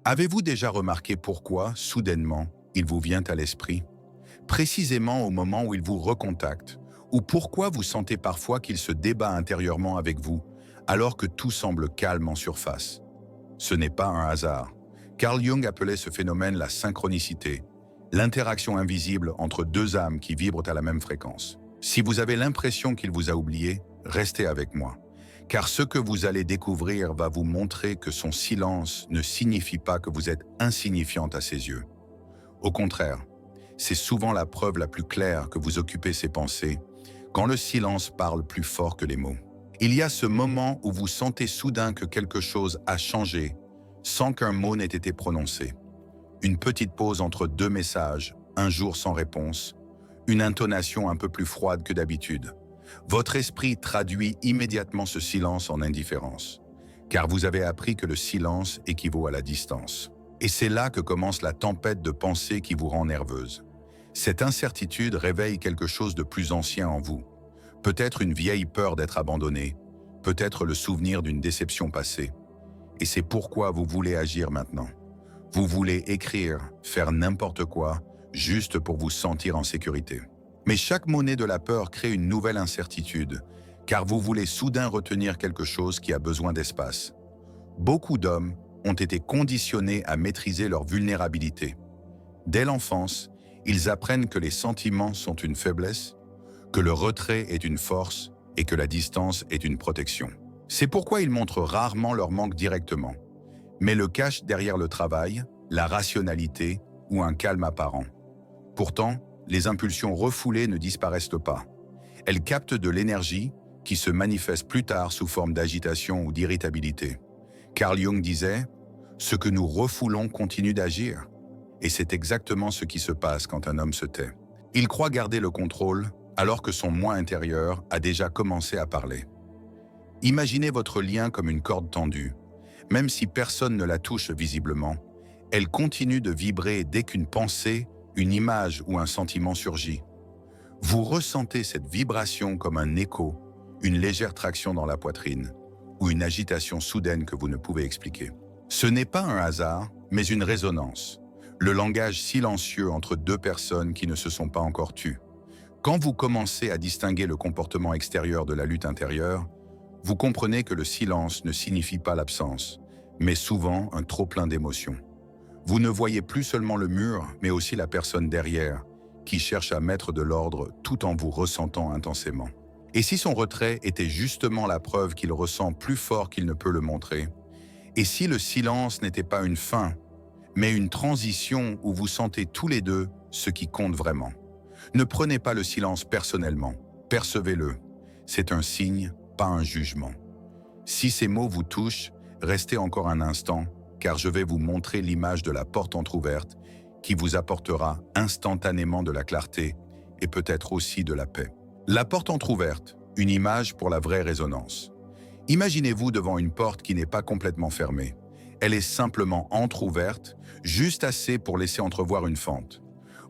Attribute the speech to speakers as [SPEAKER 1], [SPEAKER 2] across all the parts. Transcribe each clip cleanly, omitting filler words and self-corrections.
[SPEAKER 1] Avez-vous déjà remarqué pourquoi, soudainement, il vous vient à l'esprit, précisément au moment où il vous recontacte, ou pourquoi vous sentez parfois qu'il se débat intérieurement avec vous, alors que tout semble calme en surface? Ce n'est pas un hasard. Carl Jung appelait ce phénomène la synchronicité, l'interaction invisible entre deux âmes qui vibrent à la même fréquence. Si vous avez l'impression qu'il vous a oublié, restez avec moi, car ce que vous allez découvrir va vous montrer que son silence ne signifie pas que vous êtes insignifiante à ses yeux. Au contraire, c'est souvent la preuve la plus claire que vous occupez ses pensées, quand le silence parle plus fort que les mots. Il y a ce moment où vous sentez soudain que quelque chose a changé, sans qu'un mot n'ait été prononcé. Une petite pause entre deux messages, un jour sans réponse, une intonation un peu plus froide que d'habitude. Votre esprit traduit immédiatement ce silence en indifférence, car vous avez appris que le silence équivaut à la distance. Et c'est là que commence la tempête de pensées qui vous rend nerveuse. Cette incertitude réveille quelque chose de plus ancien en vous. Peut-être une vieille peur d'être abandonné, peut-être le souvenir d'une déception passée. Et c'est pourquoi vous voulez agir maintenant. Vous voulez écrire, faire n'importe quoi, juste pour vous sentir en sécurité. Mais chaque monnaie de la peur crée une nouvelle incertitude, car vous voulez soudain retenir quelque chose qui a besoin d'espace. Beaucoup d'hommes ont été conditionnés à maîtriser leur vulnérabilité. Dès l'enfance, ils apprennent que les sentiments sont une faiblesse, que le retrait est une force et que la distance est une protection. C'est pourquoi ils montrent rarement leur manque directement, mais le cachent derrière le travail, la rationalité ou un calme apparent. Pourtant, les impulsions refoulées ne disparaissent pas. Elles captent de l'énergie qui se manifeste plus tard sous forme d'agitation ou d'irritabilité. Carl Jung disait « Ce que nous refoulons continue d'agir ». Et c'est exactement ce qui se passe quand un homme se tait. Il croit garder le contrôle alors que son moi intérieur a déjà commencé à parler. Imaginez votre lien comme une corde tendue. Même si personne ne la touche visiblement, elle continue de vibrer dès qu'une pensée, une image ou un sentiment surgit. Vous ressentez cette vibration comme un écho, une légère traction dans la poitrine, ou une agitation soudaine que vous ne pouvez expliquer. Ce n'est pas un hasard, mais une résonance. Le langage silencieux entre deux personnes qui ne se sont pas encore tues. Quand vous commencez à distinguer le comportement extérieur de la lutte intérieure, vous comprenez que le silence ne signifie pas l'absence, mais souvent un trop-plein d'émotions. Vous ne voyez plus seulement le mur, mais aussi la personne derrière, qui cherche à mettre de l'ordre tout en vous ressentant intensément. Et si son retrait était justement la preuve qu'il ressent plus fort qu'il ne peut le montrer? Et si le silence n'était pas une fin, mais une transition où vous sentez tous les deux ce qui compte vraiment? Ne prenez pas le silence personnellement, percevez-le. C'est un signe, pas un jugement. Si ces mots vous touchent, restez encore un instant, car je vais vous montrer l'image de la porte entrouverte qui vous apportera instantanément de la clarté et peut-être aussi de la paix. La porte entrouverte, une image pour la vraie résonance. Imaginez-vous devant une porte qui n'est pas complètement fermée. Elle est simplement entrouverte, juste assez pour laisser entrevoir une fente.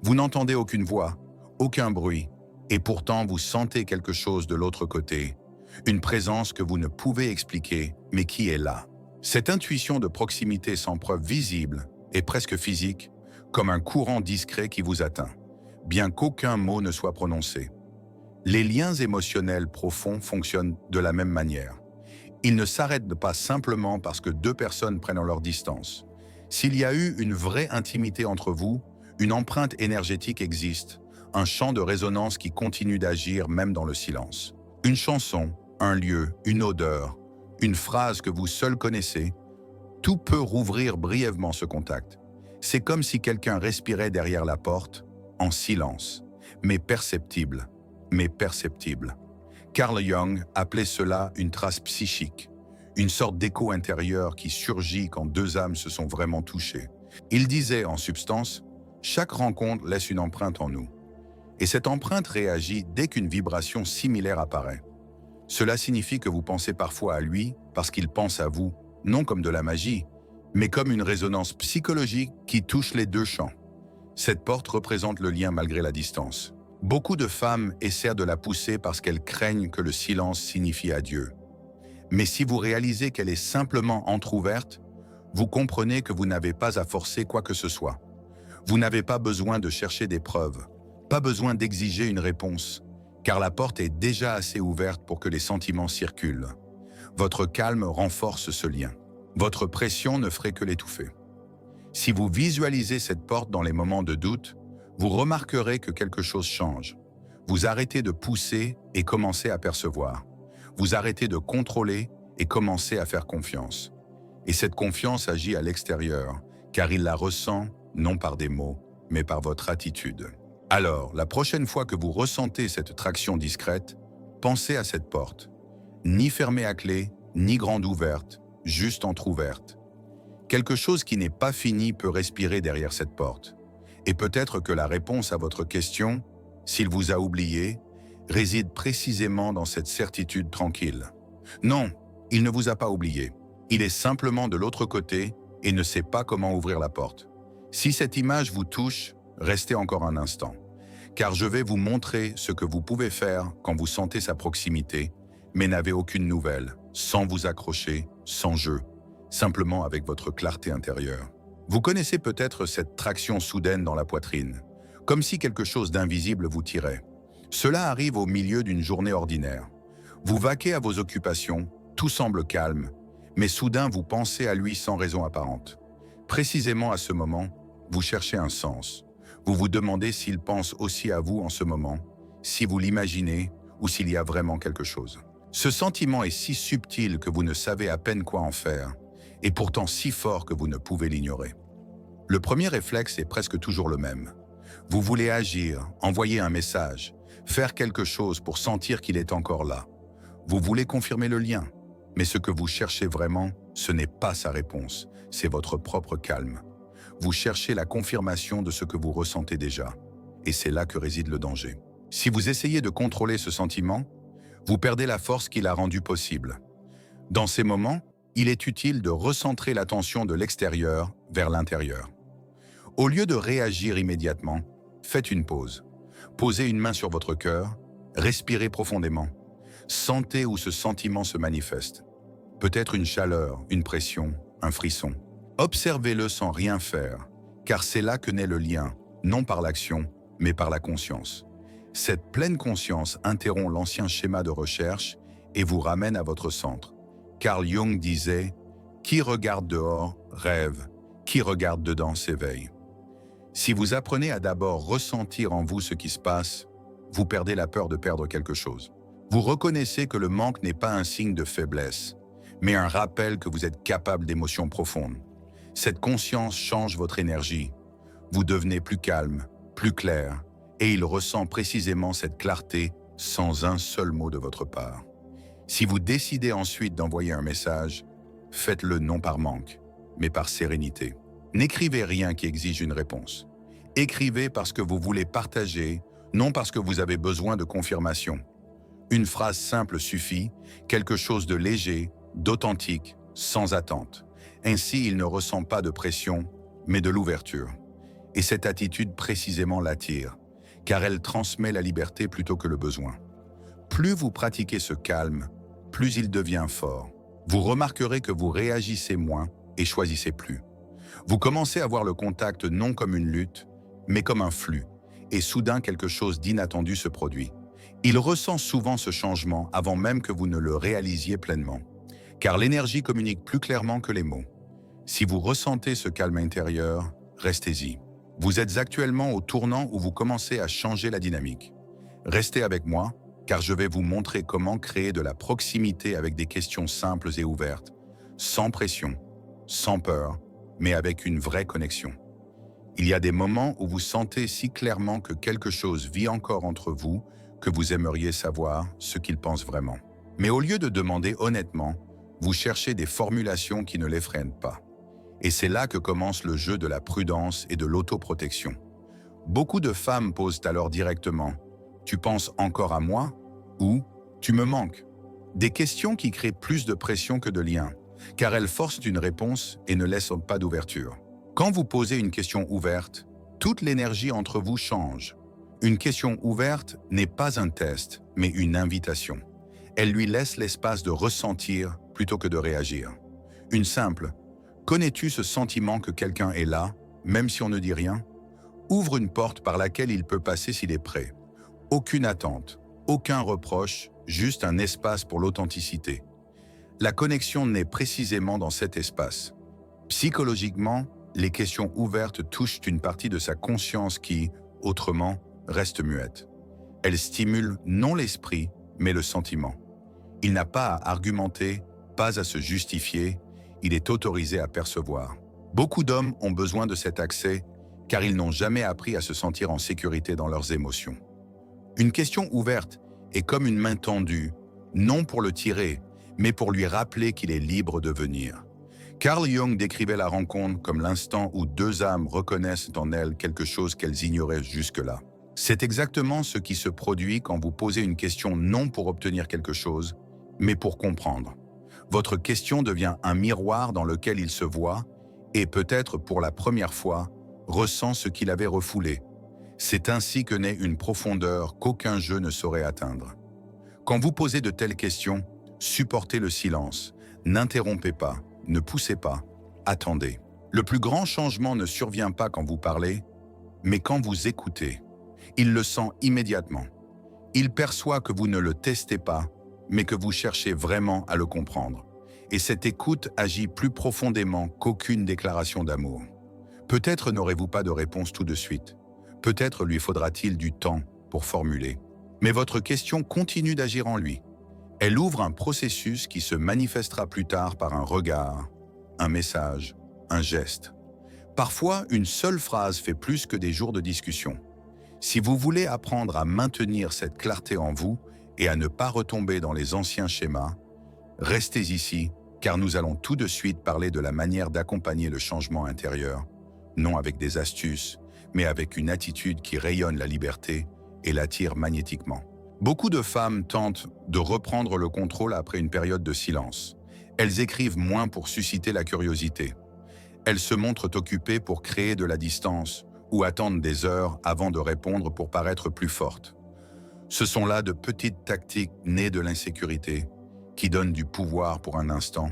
[SPEAKER 1] Vous n'entendez aucune voix, aucun bruit, et pourtant vous sentez quelque chose de l'autre côté, une présence que vous ne pouvez expliquer, mais qui est là. Cette intuition de proximité sans preuve visible est presque physique, comme un courant discret qui vous atteint, bien qu'aucun mot ne soit prononcé. Les liens émotionnels profonds fonctionnent de la même manière. Ils ne s'arrêtent pas simplement parce que deux personnes prennent leur distance. S'il y a eu une vraie intimité entre vous, une empreinte énergétique existe, un champ de résonance qui continue d'agir même dans le silence. Une chanson, un lieu, une odeur, une phrase que vous seul connaissez, tout peut rouvrir brièvement ce contact. C'est comme si quelqu'un respirait derrière la porte, en silence, mais perceptible, mais perceptible. Carl Jung appelait cela une trace psychique, une sorte d'écho intérieur qui surgit quand deux âmes se sont vraiment touchées. Il disait en substance, chaque rencontre laisse une empreinte en nous. Et cette empreinte réagit dès qu'une vibration similaire apparaît. Cela signifie que vous pensez parfois à lui parce qu'il pense à vous, non comme de la magie, mais comme une résonance psychologique qui touche les deux champs. Cette porte représente le lien malgré la distance. Beaucoup de femmes essaient de la pousser parce qu'elles craignent que le silence signifie adieu. Mais si vous réalisez qu'elle est simplement entrouverte, Vous comprenez que vous n'avez pas à forcer quoi que ce soit. Vous n'avez pas besoin de chercher des preuves, pas besoin d'exiger une réponse, car la porte est déjà assez ouverte pour que les sentiments circulent. Votre calme renforce ce lien. Votre pression ne ferait que l'étouffer. Si vous visualisez cette porte dans les moments de doute, vous remarquerez que quelque chose change. Vous arrêtez de pousser et commencez à percevoir. Vous arrêtez de contrôler et commencez à faire confiance. Et cette confiance agit à l'extérieur, car il la ressent non par des mots, mais par votre attitude. Alors, la prochaine fois que vous ressentez cette traction discrète, pensez à cette porte. Ni fermée à clé, ni grande ouverte, juste entr'ouverte. Quelque chose qui n'est pas fini peut respirer derrière cette porte. Et peut-être que la réponse à votre question, s'il vous a oublié, réside précisément dans cette certitude tranquille. Non, il ne vous a pas oublié. Il est simplement de l'autre côté et ne sait pas comment ouvrir la porte. Si cette image vous touche, restez encore un instant, car je vais vous montrer ce que vous pouvez faire quand vous sentez sa proximité, mais n'avez aucune nouvelle, sans vous accrocher, sans jeu, simplement avec votre clarté intérieure. Vous connaissez peut-être cette traction soudaine dans la poitrine, comme si quelque chose d'invisible vous tirait. Cela arrive au milieu d'une journée ordinaire. Vous vaquez à vos occupations, tout semble calme, mais soudain vous pensez à lui sans raison apparente. Précisément à ce moment, vous cherchez un sens. Vous vous demandez s'il pense aussi à vous en ce moment, si vous l'imaginez ou s'il y a vraiment quelque chose. Ce sentiment est si subtil que vous ne savez à peine quoi en faire, et pourtant si fort que vous ne pouvez l'ignorer. Le premier réflexe est presque toujours le même. Vous voulez agir, envoyer un message, faire quelque chose pour sentir qu'il est encore là. Vous voulez confirmer le lien, mais ce que vous cherchez vraiment, ce n'est pas sa réponse, c'est votre propre calme. Vous cherchez la confirmation de ce que vous ressentez déjà, et c'est là que réside le danger. Si vous essayez de contrôler ce sentiment, vous perdez la force qui l'a rendu possible. Dans ces moments, il est utile de recentrer l'attention de l'extérieur vers l'intérieur. Au lieu de réagir immédiatement, faites une pause. Posez une main sur votre cœur, respirez profondément. Sentez où ce sentiment se manifeste. Peut-être une chaleur, une pression, un frisson. Observez-le sans rien faire, car c'est là que naît le lien, non par l'action, mais par la conscience. Cette pleine conscience interrompt l'ancien schéma de recherche et vous ramène à votre centre. Carl Jung disait « Qui regarde dehors rêve, qui regarde dedans s'éveille ». Si vous apprenez à d'abord ressentir en vous ce qui se passe, vous perdez la peur de perdre quelque chose. Vous reconnaissez que le manque n'est pas un signe de faiblesse, mais un rappel que vous êtes capable d'émotions profondes. Cette conscience change votre énergie. Vous devenez plus calme, plus clair, et il ressent précisément cette clarté sans un seul mot de votre part. Si vous décidez ensuite d'envoyer un message, faites-le non par manque, mais par sérénité. N'écrivez rien qui exige une réponse. Écrivez parce que vous voulez partager, non parce que vous avez besoin de confirmation. Une phrase simple suffit, quelque chose de léger, d'authentique, sans attente. Ainsi, il ne ressent pas de pression, mais de l'ouverture. Et cette attitude précisément l'attire, car elle transmet la liberté plutôt que le besoin. Plus vous pratiquez ce calme, plus il devient fort. Vous remarquerez que vous réagissez moins et choisissez plus. Vous commencez à voir le contact non comme une lutte, mais comme un flux, et soudain quelque chose d'inattendu se produit. Il ressent souvent ce changement avant même que vous ne le réalisiez pleinement, car l'énergie communique plus clairement que les mots. Si vous ressentez ce calme intérieur, restez-y. Vous êtes actuellement au tournant où vous commencez à changer la dynamique. Restez avec moi, car je vais vous montrer comment créer de la proximité avec des questions simples et ouvertes, sans pression, sans peur, mais avec une vraie connexion. Il y a des moments où vous sentez si clairement que quelque chose vit encore entre vous que vous aimeriez savoir ce qu'il pense vraiment. Mais au lieu de demander honnêtement, vous cherchez des formulations qui ne l'effreinent pas. Et c'est là que commence le jeu de la prudence et de l'autoprotection. Beaucoup de femmes posent alors directement « Tu penses encore à moi ?» ou « Tu me manques ?» Des questions qui créent plus de pression que de lien, car elles forcent une réponse et ne laissent pas d'ouverture. Quand vous posez une question ouverte, toute l'énergie entre vous change. Une question ouverte n'est pas un test, mais une invitation. Elle lui laisse l'espace de ressentir plutôt que de réagir. Une simple Connais-tu ce sentiment que quelqu'un est là, même si on ne dit rien? Ouvre une porte par laquelle il peut passer s'il est prêt. Aucune attente, aucun reproche, juste un espace pour l'authenticité. La connexion naît précisément dans cet espace. Psychologiquement, les questions ouvertes touchent une partie de sa conscience qui, autrement, reste muette. Elles stimulent non l'esprit, mais le sentiment. Il n'a pas à argumenter, pas à se justifier, il est autorisé à percevoir. Beaucoup d'hommes ont besoin de cet accès car ils n'ont jamais appris à se sentir en sécurité dans leurs émotions. Une question ouverte est comme une main tendue, non pour le tirer, mais pour lui rappeler qu'il est libre de venir. Carl Jung décrivait la rencontre comme l'instant où deux âmes reconnaissent en elles quelque chose qu'elles ignoraient jusque-là. C'est exactement ce qui se produit quand vous posez une question non pour obtenir quelque chose, mais pour comprendre. Votre question devient un miroir dans lequel il se voit et peut-être pour la première fois, ressent ce qu'il avait refoulé. C'est ainsi que naît une profondeur qu'aucun jeu ne saurait atteindre. Quand vous posez de telles questions, supportez le silence, n'interrompez pas, ne poussez pas, attendez. Le plus grand changement ne survient pas quand vous parlez, mais quand vous écoutez. Il le sent immédiatement. Il perçoit que vous ne le testez pas, mais que vous cherchez vraiment à le comprendre. Et cette écoute agit plus profondément qu'aucune déclaration d'amour. Peut-être n'aurez-vous pas de réponse tout de suite. Peut-être lui faudra-t-il du temps pour formuler. Mais votre question continue d'agir en lui. Elle ouvre un processus qui se manifestera plus tard par un regard, un message, un geste. Parfois, une seule phrase fait plus que des jours de discussion. Si vous voulez apprendre à maintenir cette clarté en vous et à ne pas retomber dans les anciens schémas, restez ici, car nous allons tout de suite parler de la manière d'accompagner le changement intérieur, non avec des astuces, mais avec une attitude qui rayonne la liberté et l'attire magnétiquement. Beaucoup de femmes tentent de reprendre le contrôle après une période de silence. Elles écrivent moins pour susciter la curiosité. Elles se montrent occupées pour créer de la distance ou attendent des heures avant de répondre pour paraître plus fortes. Ce sont là de petites tactiques nées de l'insécurité qui donnent du pouvoir pour un instant,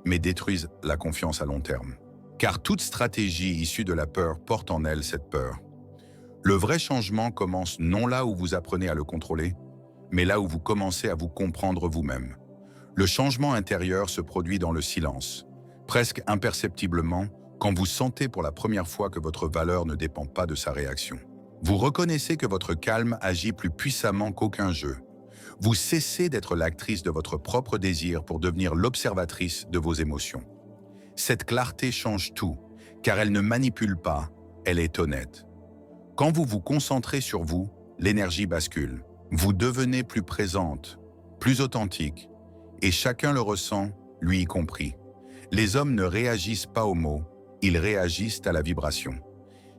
[SPEAKER 1] mais détruisent la confiance à long terme. Car toute stratégie issue de la peur porte en elle cette peur. Le vrai changement commence non là où vous apprenez à le contrôler, mais là où vous commencez à vous comprendre vous-même. Le changement intérieur se produit dans le silence, presque imperceptiblement, quand vous sentez pour la première fois que votre valeur ne dépend pas de sa réaction. Vous reconnaissez que votre calme agit plus puissamment qu'aucun jeu. Vous cessez d'être l'actrice de votre propre désir pour devenir l'observatrice de vos émotions. Cette clarté change tout, car elle ne manipule pas, elle est honnête. Quand vous vous concentrez sur vous, l'énergie bascule. Vous devenez plus présente, plus authentique, et chacun le ressent, lui y compris. Les hommes ne réagissent pas aux mots, ils réagissent à la vibration.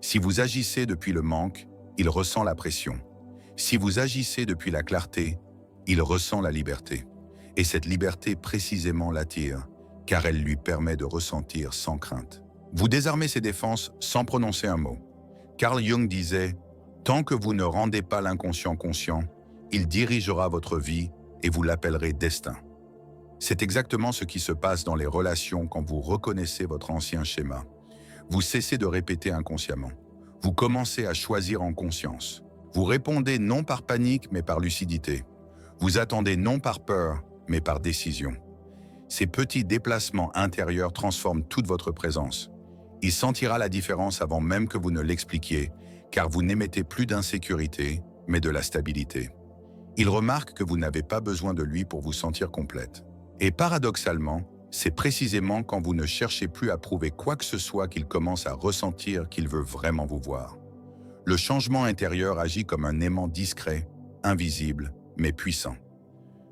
[SPEAKER 1] Si vous agissez depuis le manque, il ressent la pression. Si vous agissez depuis la clarté, il ressent la liberté. Et cette liberté précisément l'attire, car elle lui permet de ressentir sans crainte. Vous désarmez ses défenses sans prononcer un mot. Carl Jung disait « Tant que vous ne rendez pas l'inconscient conscient, il dirigera votre vie et vous l'appellerez destin ». C'est exactement ce qui se passe dans les relations quand vous reconnaissez votre ancien schéma. Vous cessez de répéter inconsciemment. Vous commencez à choisir en conscience. Vous répondez non par panique, mais par lucidité. Vous attendez non par peur, mais par décision. Ces petits déplacements intérieurs transforment toute votre présence. Il sentira la différence avant même que vous ne l'expliquiez, car vous n'émettez plus d'insécurité, mais de la stabilité. Il remarque que vous n'avez pas besoin de lui pour vous sentir complète. Et paradoxalement, c'est précisément quand vous ne cherchez plus à prouver quoi que ce soit qu'il commence à ressentir qu'il veut vraiment vous voir. Le changement intérieur agit comme un aimant discret, invisible, mais puissant.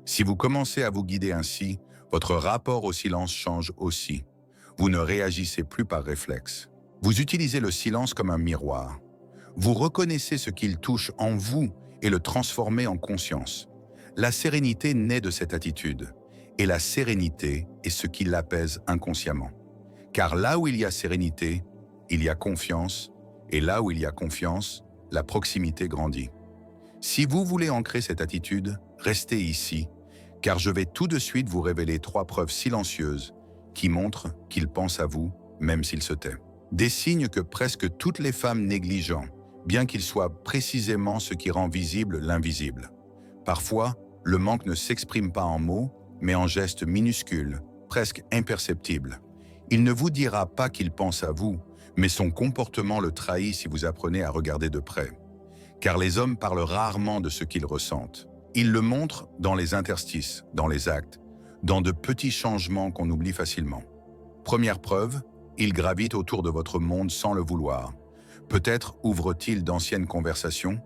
[SPEAKER 1] Si vous commencez à vous guider ainsi, votre rapport au silence change aussi. Vous ne réagissez plus par réflexe. Vous utilisez le silence comme un miroir. Vous reconnaissez ce qu'il touche en vous et le transformez en conscience. La sérénité naît de cette attitude. Et la sérénité est ce qui l'apaise inconsciemment. Car là où il y a sérénité, il y a confiance, et là où il y a confiance, la proximité grandit. Si vous voulez ancrer cette attitude, restez ici, car je vais tout de suite vous révéler 3 preuves silencieuses qui montrent qu'il pense à vous même s'il se tait. Des signes que presque toutes les femmes négligent, bien qu'ils soient précisément ce qui rend visible l'invisible. Parfois, le manque ne s'exprime pas en mots, mais en gestes minuscules, presque imperceptibles. Il ne vous dira pas qu'il pense à vous, mais son comportement le trahit si vous apprenez à regarder de près. Car les hommes parlent rarement de ce qu'ils ressentent. Ils le montrent dans les interstices, dans les actes, dans de petits changements qu'on oublie facilement. Première preuve, il gravite autour de votre monde sans le vouloir. Peut-être ouvre-t-il d'anciennes conversations,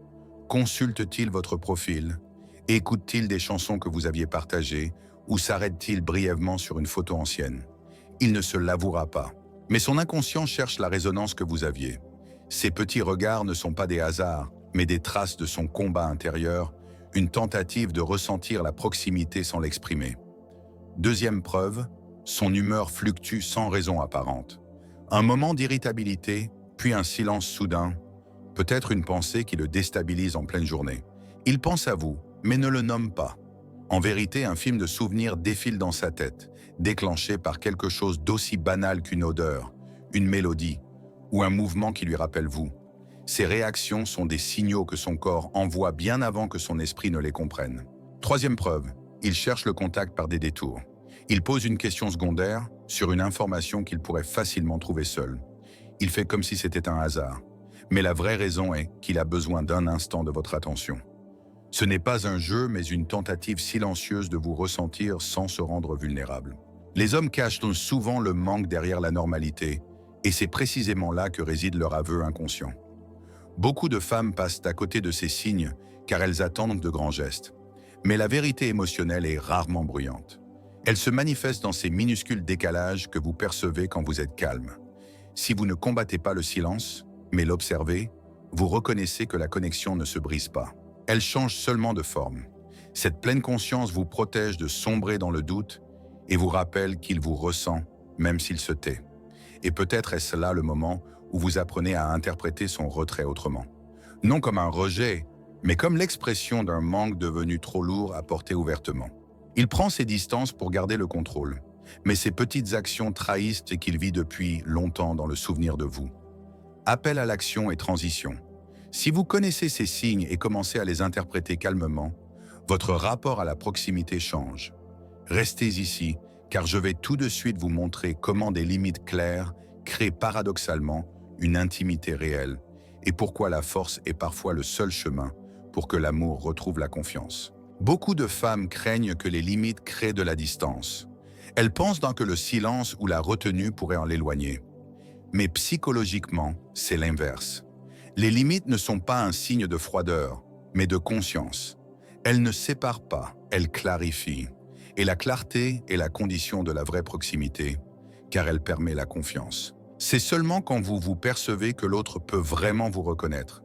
[SPEAKER 1] consulte-t-il votre profil, écoute-t-il des chansons que vous aviez partagées ou s'arrête-t-il brièvement sur une photo ancienne. Il ne se l'avouera pas. Mais son inconscient cherche la résonance que vous aviez. Ces petits regards ne sont pas des hasards, mais des traces de son combat intérieur, une tentative de ressentir la proximité sans l'exprimer. Deuxième preuve, son humeur fluctue sans raison apparente. Un moment d'irritabilité, puis un silence soudain, peut-être une pensée qui le déstabilise en pleine journée. Il pense à vous, mais ne le nomme pas. En vérité, un film de souvenirs défile dans sa tête, déclenché par quelque chose d'aussi banal qu'une odeur, une mélodie ou un mouvement qui lui rappelle vous. Ces réactions sont des signaux que son corps envoie bien avant que son esprit ne les comprenne. Troisième preuve, il cherche le contact par des détours. Il pose une question secondaire sur une information qu'il pourrait facilement trouver seul. Il fait comme si c'était un hasard. Mais la vraie raison est qu'il a besoin d'un instant de votre attention. Ce n'est pas un jeu, mais une tentative silencieuse de vous ressentir sans se rendre vulnérable. Les hommes cachent souvent le manque derrière la normalité, et c'est précisément là que réside leur aveu inconscient. Beaucoup de femmes passent à côté de ces signes car elles attendent de grands gestes. Mais la vérité émotionnelle est rarement bruyante. Elle se manifeste dans ces minuscules décalages que vous percevez quand vous êtes calme. Si vous ne combattez pas le silence, mais l'observez, vous reconnaissez que la connexion ne se brise pas. Elle change seulement de forme. Cette pleine conscience vous protège de sombrer dans le doute et vous rappelle qu'il vous ressent, même s'il se tait. Et peut-être est-ce là le moment où vous apprenez à interpréter son retrait autrement. Non comme un rejet, mais comme l'expression d'un manque devenu trop lourd à porter ouvertement. Il prend ses distances pour garder le contrôle, mais ces petites actions trahissent ce qu'il vit depuis longtemps dans le souvenir de vous. Appel à l'action et transition. Si vous connaissez ces signes et commencez à les interpréter calmement, votre rapport à la proximité change. Restez ici, car je vais tout de suite vous montrer comment des limites claires créent paradoxalement une intimité réelle et pourquoi la force est parfois le seul chemin pour que l'amour retrouve la confiance. Beaucoup de femmes craignent que les limites créent de la distance. Elles pensent donc que le silence ou la retenue pourrait en l'éloigner. Mais psychologiquement, c'est l'inverse. Les limites ne sont pas un signe de froideur, mais de conscience. Elles ne séparent pas, elles clarifient. Et la clarté est la condition de la vraie proximité, car elle permet la confiance. C'est seulement quand vous vous percevez que l'autre peut vraiment vous reconnaître.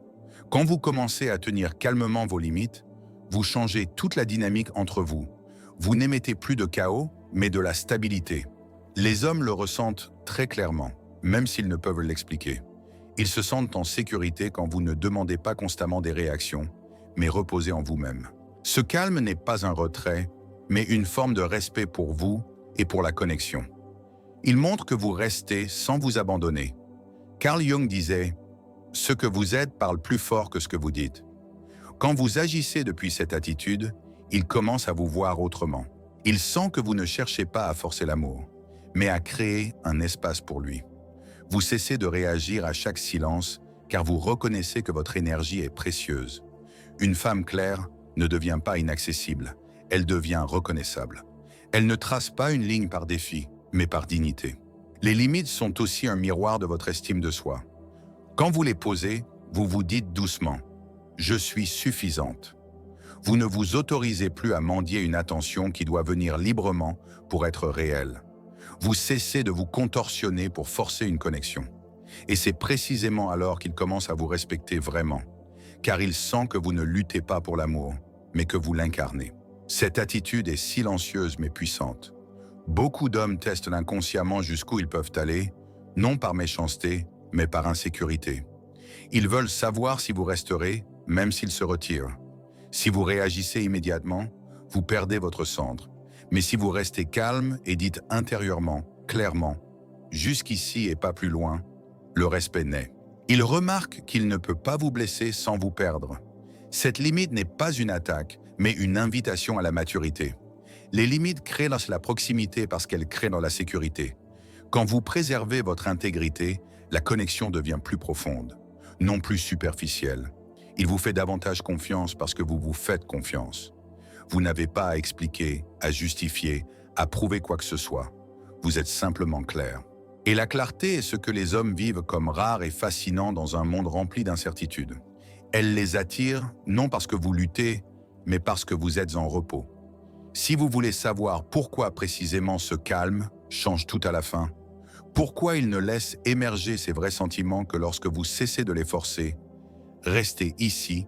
[SPEAKER 1] Quand vous commencez à tenir calmement vos limites, vous changez toute la dynamique entre vous. Vous n'émettez plus de chaos, mais de la stabilité. Les hommes le ressentent très clairement, même s'ils ne peuvent l'expliquer. Ils se sentent en sécurité quand vous ne demandez pas constamment des réactions, mais reposez en vous-même. Ce calme n'est pas un retrait, mais une forme de respect pour vous et pour la connexion. Il montre que vous restez sans vous abandonner. Carl Jung disait « Ce que vous êtes parle plus fort que ce que vous dites ». Quand vous agissez depuis cette attitude, il commence à vous voir autrement. Il sent que vous ne cherchez pas à forcer l'amour, mais à créer un espace pour lui. Vous cessez de réagir à chaque silence car vous reconnaissez que votre énergie est précieuse. Une femme claire ne devient pas inaccessible, elle devient reconnaissable. Elle ne trace pas une ligne par défi, mais par dignité. Les limites sont aussi un miroir de votre estime de soi. Quand vous les posez, vous vous dites doucement « Je suis suffisante ». Vous ne vous autorisez plus à mendier une attention qui doit venir librement pour être réelle. Vous cessez de vous contorsionner pour forcer une connexion. Et c'est précisément alors qu'il commence à vous respecter vraiment, car il sent que vous ne luttez pas pour l'amour, mais que vous l'incarnez. Cette attitude est silencieuse mais puissante. Beaucoup d'hommes testent inconsciemment jusqu'où ils peuvent aller, non par méchanceté, mais par insécurité. Ils veulent savoir si vous resterez, même s'ils se retirent. Si vous réagissez immédiatement, vous perdez votre centre. Mais si vous restez calme et dites intérieurement, clairement, jusqu'ici et pas plus loin, le respect naît. Il remarque qu'il ne peut pas vous blesser sans vous perdre. Cette limite n'est pas une attaque, mais une invitation à la maturité. Les limites créent la proximité parce qu'elles créent dans la sécurité. Quand vous préservez votre intégrité, la connexion devient plus profonde, non plus superficielle. Il vous fait davantage confiance parce que vous vous faites confiance. Vous n'avez pas à expliquer, à justifier, à prouver quoi que ce soit. Vous êtes simplement clair. Et la clarté est ce que les hommes vivent comme rare et fascinant dans un monde rempli d'incertitudes. Elle les attire, non parce que vous luttez, mais parce que vous êtes en repos. Si vous voulez savoir pourquoi précisément ce calme change tout à la fin, pourquoi il ne laisse émerger ses vrais sentiments que lorsque vous cessez de les forcer, restez ici,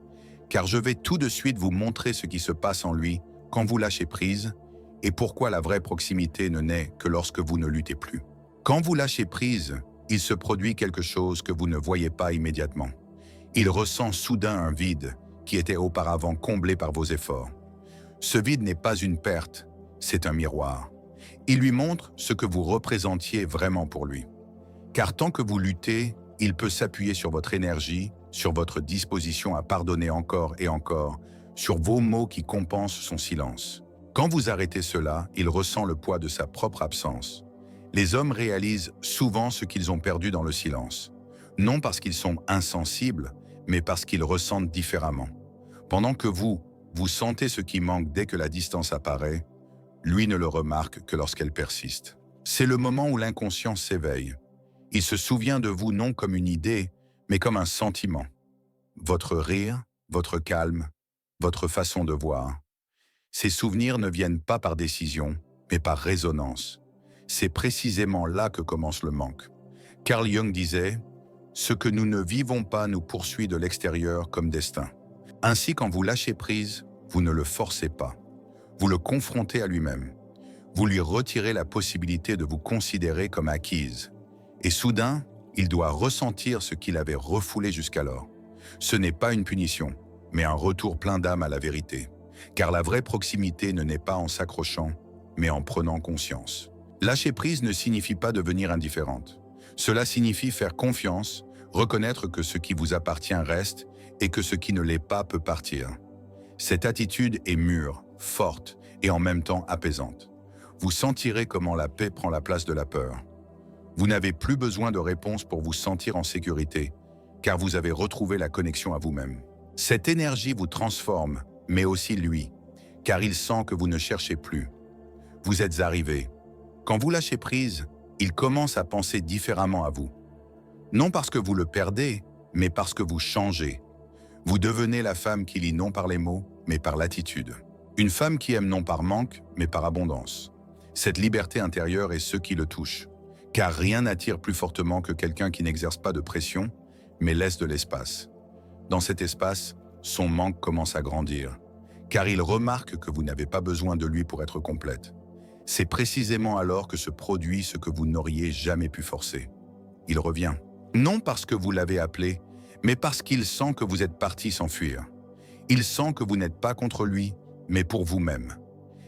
[SPEAKER 1] car je vais tout de suite vous montrer ce qui se passe en lui quand vous lâchez prise et pourquoi la vraie proximité ne naît que lorsque vous ne luttez plus. Quand vous lâchez prise, il se produit quelque chose que vous ne voyez pas immédiatement. Il ressent soudain un vide qui était auparavant comblé par vos efforts. Ce vide n'est pas une perte, c'est un miroir. Il lui montre ce que vous représentiez vraiment pour lui. Car tant que vous luttez, il peut s'appuyer sur votre énergie, sur votre disposition à pardonner encore et encore, sur vos mots qui compensent son silence. Quand vous arrêtez cela, il ressent le poids de sa propre absence. Les hommes réalisent souvent ce qu'ils ont perdu dans le silence. Non parce qu'ils sont insensibles, mais parce qu'ils ressentent différemment. Pendant que vous sentez ce qui manque dès que la distance apparaît, lui ne le remarque que lorsqu'elle persiste. C'est le moment où l'inconscient s'éveille. Il se souvient de vous non comme une idée, mais comme un sentiment. Votre rire, votre calme, votre façon de voir. Ces souvenirs ne viennent pas par décision, mais par résonance. C'est précisément là que commence le manque. Carl Jung disait « Ce que nous ne vivons pas nous poursuit de l'extérieur comme destin ». Ainsi, quand vous lâchez prise, vous ne le forcez pas. Vous le confrontez à lui-même. Vous lui retirez la possibilité de vous considérer comme acquise. Et soudain, il doit ressentir ce qu'il avait refoulé jusqu'alors. Ce n'est pas une punition, mais un retour plein d'âme à la vérité. Car la vraie proximité ne naît pas en s'accrochant, mais en prenant conscience. Lâcher prise ne signifie pas devenir indifférente. Cela signifie faire confiance, reconnaître que ce qui vous appartient reste et que ce qui ne l'est pas peut partir. Cette attitude est mûre, forte et en même temps apaisante. Vous sentirez comment la paix prend la place de la peur. Vous n'avez plus besoin de réponse pour vous sentir en sécurité, car vous avez retrouvé la connexion à vous-même. Cette énergie vous transforme, mais aussi lui, car il sent que vous ne cherchez plus. Vous êtes arrivé. Quand vous lâchez prise, il commence à penser différemment à vous. Non parce que vous le perdez, mais parce que vous changez. Vous devenez la femme qui lit non par les mots, mais par l'attitude. Une femme qui aime non par manque, mais par abondance. Cette liberté intérieure est ce qui le touche. Car rien n'attire plus fortement que quelqu'un qui n'exerce pas de pression, mais laisse de l'espace. Dans cet espace, son manque commence à grandir. Car il remarque que vous n'avez pas besoin de lui pour être complète. C'est précisément alors que se produit ce que vous n'auriez jamais pu forcer. Il revient. Non parce que vous l'avez appelé, mais parce qu'il sent que vous êtes parti s'enfuir. Il sent que vous n'êtes pas contre lui, mais pour vous-même.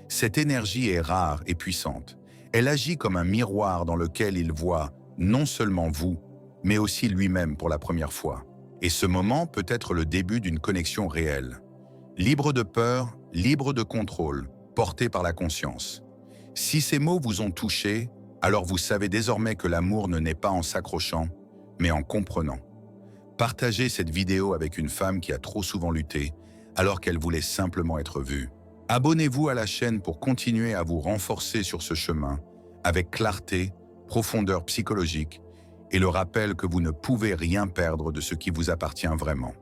[SPEAKER 1] Cette énergie est rare et puissante. Elle agit comme un miroir dans lequel il voit non seulement vous, mais aussi lui-même pour la première fois. Et ce moment peut être le début d'une connexion réelle. Libre de peur, libre de contrôle, porté par la conscience. Si ces mots vous ont touché, alors vous savez désormais que l'amour ne naît pas en s'accrochant, mais en comprenant. Partagez cette vidéo avec une femme qui a trop souvent lutté, alors qu'elle voulait simplement être vue. Abonnez-vous à la chaîne pour continuer à vous renforcer sur ce chemin, avec clarté, profondeur psychologique et le rappel que vous ne pouvez rien perdre de ce qui vous appartient vraiment.